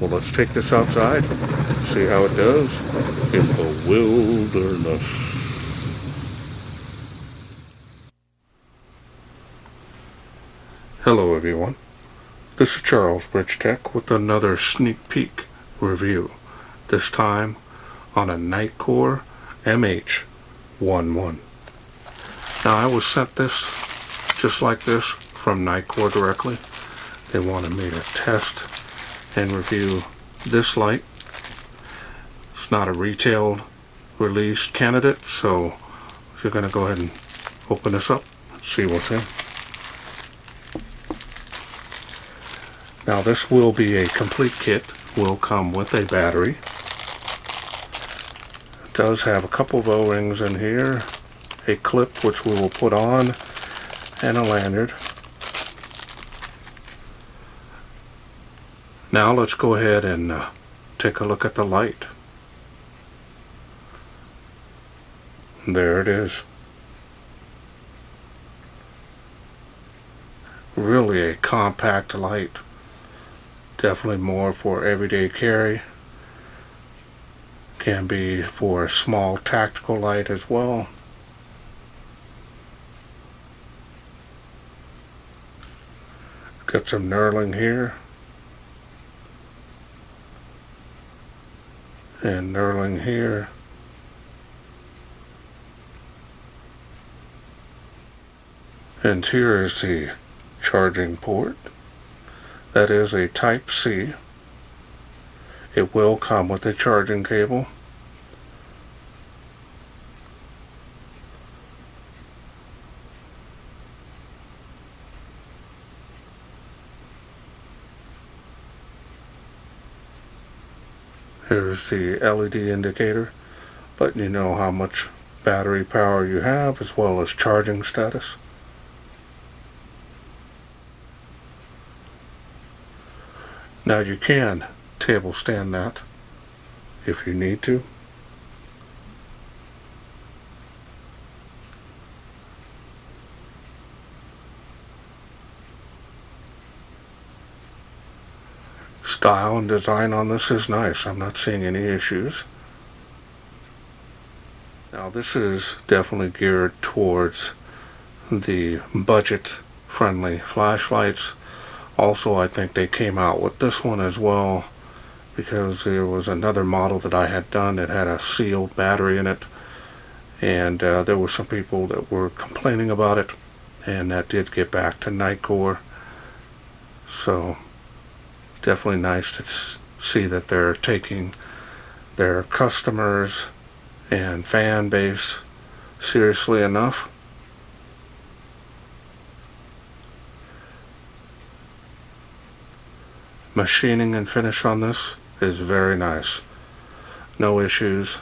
Well, let's take this outside, see how it does in the wilderness. Hello everyone, this is Charles BridgTec with another sneak peek review, this time on a Nitecore MH11. Now I was sent this just like this from Nitecore directly. They wanted me to test and review this light. It's not a retail released candidate, so you're going to go ahead and open this up and see what's in. Now this will be a complete kit, will come with a battery. It does have a couple of O-rings in here, a clip which we will put on, and a lanyard. Now let's go ahead and take a look at the light. There it is. Really a compact light. Definitely more for everyday carry. Can be for a small tactical light as well. Got some knurling here. And knurling here. And here is the charging port. That is a Type C. It will come with a charging cable. Here's the LED indicator, letting you know how much battery power you have as well as charging status. Now you can table stand that if you need to. Style and design on this is nice. I'm not seeing any issues. Now this is definitely geared towards the budget friendly flashlights. Also, I think they came out with this one as well because there was another model that I had done that had a sealed battery in it, and there were some people that were complaining about it, and that did get back to Nitecore. So definitely nice to see that they're taking their customers and fan base seriously enough. Machining and finish on this is very nice. No issues.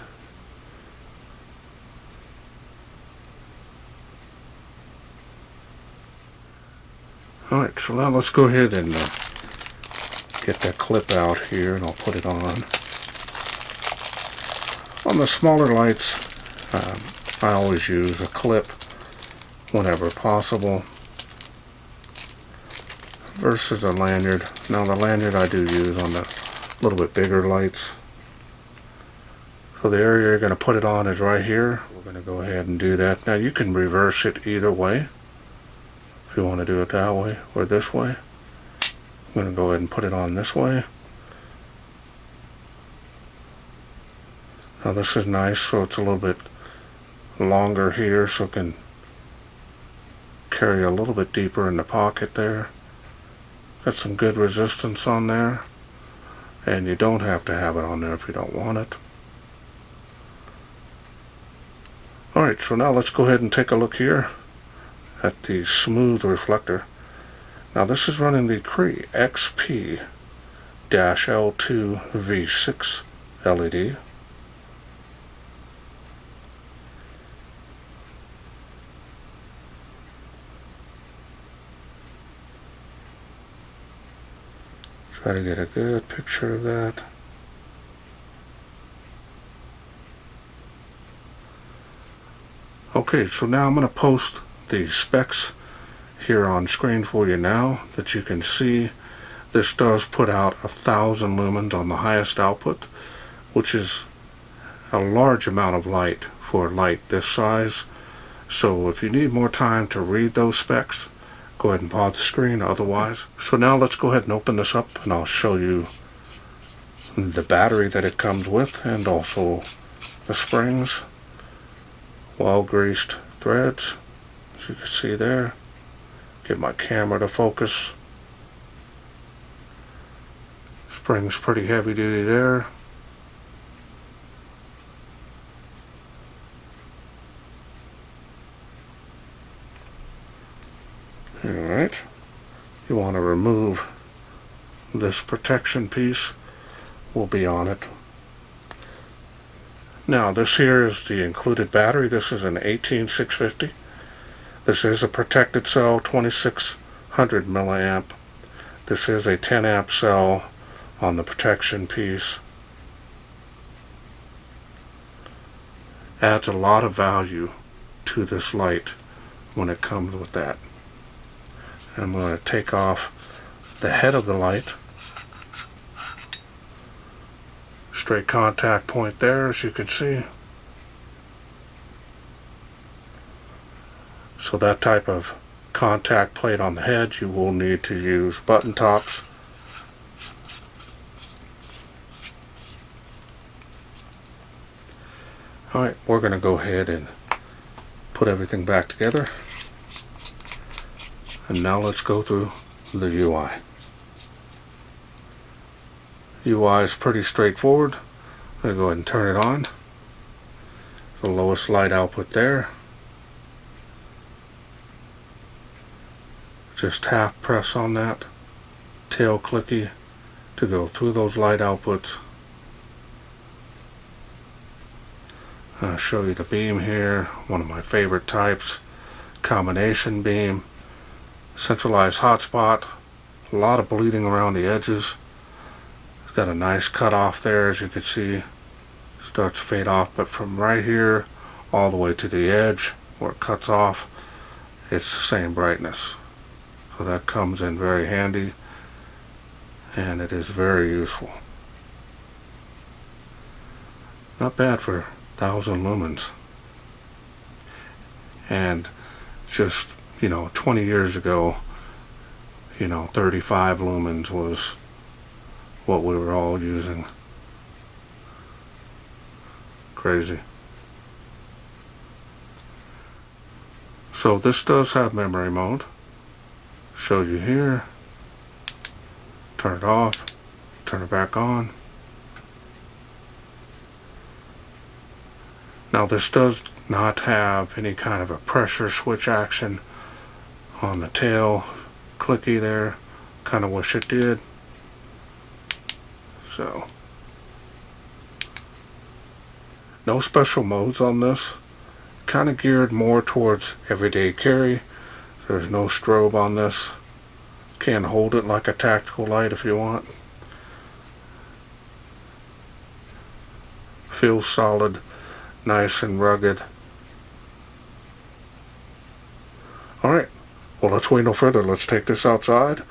Alright, so now let's go ahead and get that clip out here, and I'll put it on. On the smaller lights, I always use a clip whenever possible versus a lanyard. Now the lanyard I do use on the little bit bigger lights. So the area you're going to put it on is right here. We're going to go ahead and do that. Now you can reverse it either way if you want to do it that way or this way. I'm going to go ahead and put it on this way. Now this is nice, so it's a little bit longer here, so it can carry a little bit deeper in the pocket there. Got some good resistance on there, and you don't have to have it on there if you don't want it. Alright, so now let's go ahead and take a look here at the smooth reflector. Now this is running the Cree XP-L2 V6 LED. Try to get a good picture of that. Okay, so now I'm going to post the specs here on screen for you now that you can see This does put out 1,000 lumens on the highest output, which is a large amount of light for a light this size. So if you need more time to read those specs, go ahead and pause the screen otherwise. So now let's go ahead and open this up and I'll show you the battery that it comes with and also the springs. Well greased threads, as you can see there. Get my camera to focus. Springs pretty heavy duty there. Alright, you want to remove this protection piece, will be on it. Now this here is the included battery. This is an 18650. This is a protected cell, 2600 milliamp. This is a 10 amp cell on the protection piece. Adds a lot of value to this light when it comes with that. And I'm going to take off the head of the light. Straight contact point there, as you can see. So that type of contact plate on the head, you will need to use button tops. Alright, we're going to go ahead and put everything back together. And now let's go through the UI. UI is pretty straightforward. I'm going to go ahead and turn it on. The lowest light output there. Just half press on that tail clicky to go through those light outputs. I'll show you the beam here, one of my favorite types, combination beam, centralized hotspot, a lot of bleeding around the edges. It's got a nice cutoff there, as you can see. Starts to fade off, but from right here all the way to the edge where it cuts off, it's the same brightness. So that comes in very handy, and it is very useful. Not bad for 1,000 lumens. And just, 20 years ago, 35 lumens was what we were all using. Crazy. So this does have memory mode. Show you here. Turn it off, turn it back on. Now this does not have any kind of a pressure switch action on the tail clicky there. Kind of wish it did. So no special modes on this. Kind of geared more towards everyday carry. There's no strobe on this. Can hold it like a tactical light if you want. Feels solid, nice and rugged. Alright, well let's wait no further. Let's take this outside,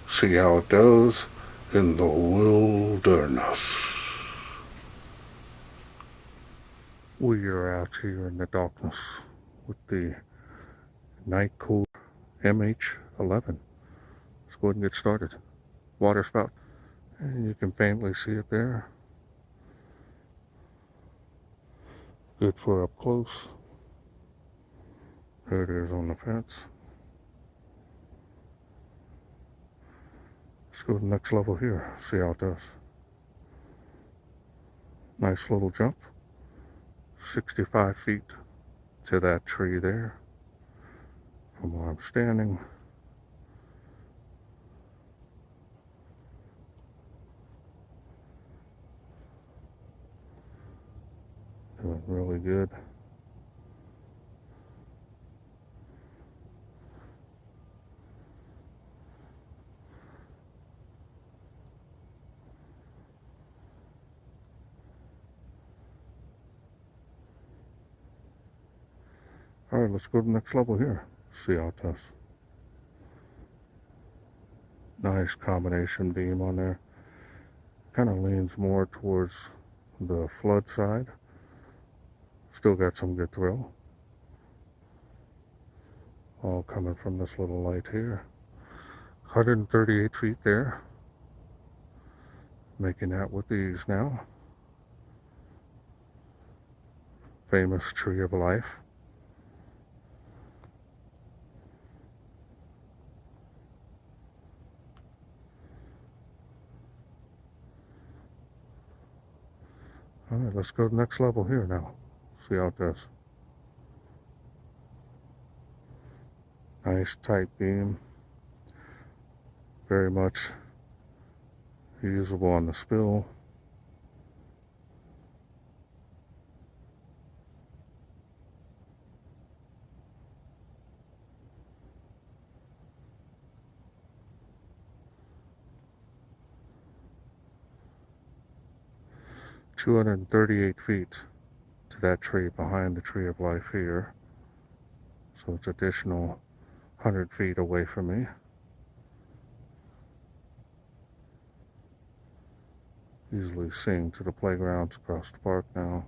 see how it does in the wilderness. We are out here in the darkness with the Nitecore MH11. Let's go ahead and get started. Water spout, and you can faintly see it there. Good for up close. There it is on the fence. Let's go to the next level here, see how it does. Nice little jump. 65 feet to that tree there from where I'm standing. Doing really good. Alright, let's go to the next level here. See how it does. Nice combination beam on there. Kind of leans more towards the flood side. Still got some good thrill. All coming from this little light here. 138 feet there. Making that with ease now. Famous tree of life. Alright, let's go to the next level here now. See how it does. Nice tight beam. Very much usable on the spill. $238 feet to that tree behind the tree of life here. So it's additional 100 feet away from me. Easily seeing to the playgrounds across the park now.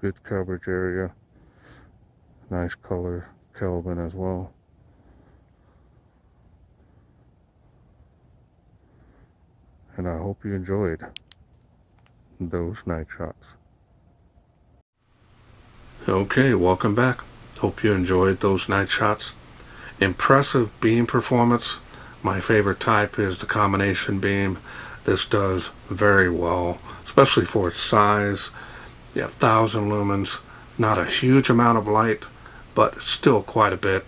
Good coverage area. Nice color Kelvin as well. And I hope you enjoyed those night shots. Okay, welcome back. Hope you enjoyed those night shots. Impressive beam performance. My favorite type is the combination beam. This does very well, especially for its size. You have 1,000 lumens, not a huge amount of light, but still quite a bit.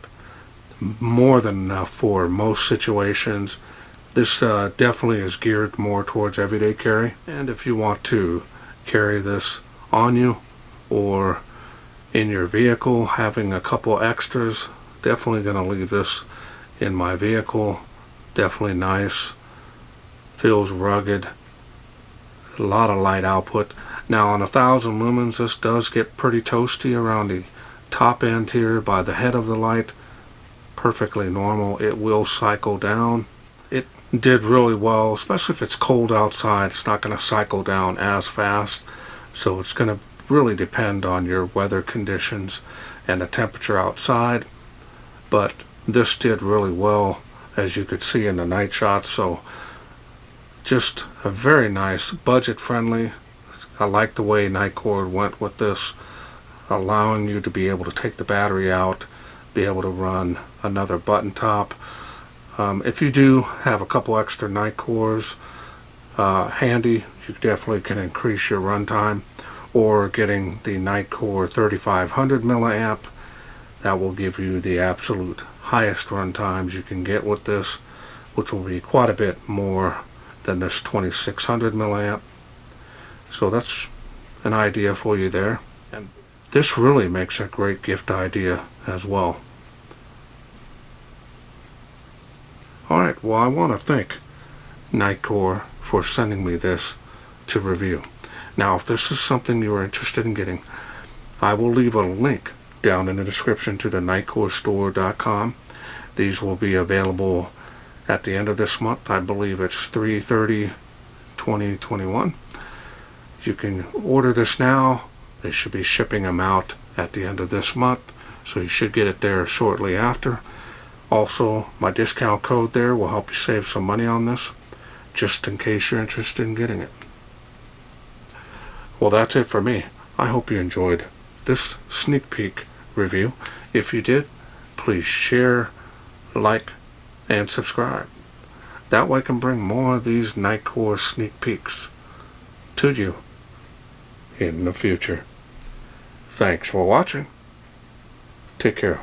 More than enough for most situations. This definitely is geared more towards everyday carry. And if you want to carry this on you or in your vehicle, having a couple extras, definitely going to leave this in my vehicle. Definitely nice. Feels rugged. A lot of light output. Now on 1,000 lumens, this does get pretty toasty around the top end here by the head of the light. Perfectly normal. It will cycle down. It did really well, especially if it's cold outside. It's not going to cycle down as fast, so it's going to really depend on your weather conditions and the temperature outside. But this did really well, as you could see in the night shots. So just a very nice, budget friendly. I like the way Nitecore went with this, allowing you to be able to take the battery out, be able to run another button top. If you do have a couple extra Nitecores handy, you definitely can increase your runtime, or getting the Nitecore 3500 milliamp. That will give you the absolute highest run times you can get with this, which will be quite a bit more than this 2600 milliamp. So that's an idea for you there. And this really makes a great gift idea as well. Alright, well, I want to thank Nitecore for sending me this to review. Now, if this is something you are interested in getting, I will leave a link down in the description to the nitecorestore.com. These will be available at the end of this month. I believe it's 3/30/2021. You can order this now. They should be shipping them out at the end of this month, so you should get it there shortly after. Also, my discount code there will help you save some money on this, just in case you're interested in getting it. Well, that's it for me. I hope you enjoyed this sneak peek review. If you did, please share, like, and subscribe. That way I can bring more of these Nitecore sneak peeks to you in the future. Thanks for watching. Take care.